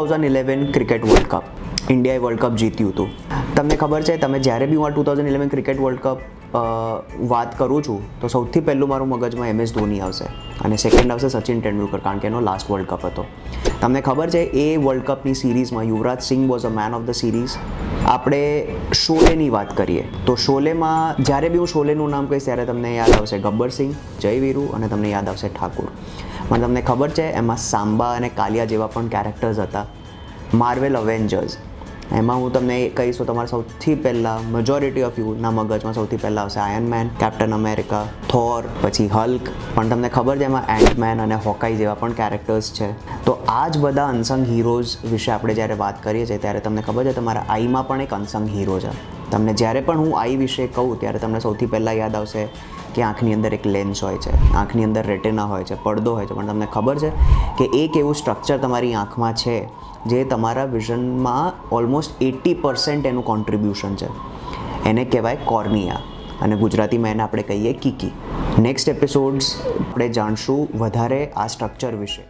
2011 cricket world cup ઇન્ડિયાએ world cup જીત્યું હતું. તમને ખબર છે, તમે જ્યારે બી હું 2011 ક્રિકેટ વર્લ્ડ કપ વાત કરું છું તો સૌથી પહેલું મારું મગજમાં MS ધોની આવશે અને સેકન્ડ આવશે સચિન તેંડુલકર, કારણ કે એનો લાસ્ટ વર્લ્ડ કપ હતો. તમને ખબર છે, એ વર્લ્ડ કપની સિરીઝમાં Yuvraj Singh was a man of the series. આપણે શોલેની વાત કરીએ તો શોલેમાં જ્યારે બી હું શોલેનું નામ કહીશ ત્યારે તમને યાદ આવશે ગબ્બર સિંહ, જય વીરુ અને તમને યાદ આવશે ઠાકુર. પણ તમને ખબર છે, એમાં સાંબા અને કાલિયા જેવા પણ કેરેક્ટર્સ હતા. માર્વેલ અવેન્જર્સ, એમાં હું તમને કહીશ તો તમારા સૌથી પહેલાં મેજોરિટી ઓફ યુના મગજમાં સૌથી પહેલાં આવશે આયર્ન મેન, કેપ્ટન અમેરિકા, થોર, પછી હલ્ક. પણ તમને ખબર છે, એમાં એન્ટમેન અને હોકાઈ જેવા પણ કેરેક્ટર્સ છે. તો આ જ બધા અનસંગ હીરોઝ વિશે આપણે જ્યારે વાત કરીએ છીએ ત્યારે તમને ખબર છે, તમારા આઈમાં પણ એક અનસંગ હીરો છે. તમને જ્યારે પણ હું આઈ વિશે કહું ત્યારે તમને સૌથી પહેલાં યાદ આવશે કે આંખની અંદર એક લેન્સ હોય છે, આંખની અંદર રેટિના હોય છે, પડદો હોય છે. પણ તમને ખબર છે કે એક એવું સ્ટ્રક્ચર તમારી આંખમાં છે જે તમારા વિઝનમાં ઓલમોસ્ટ 80% એનું કોન્ટ્રીબ્યુશન છે. એને કહેવાય કોર્નિયા અને ગુજરાતીમાં એને આપણે કહીએ કીકી. નેક્સ્ટ એપિસોડ્સ આપણે જાણશું વધારે આ સ્ટ્રક્ચર વિશે.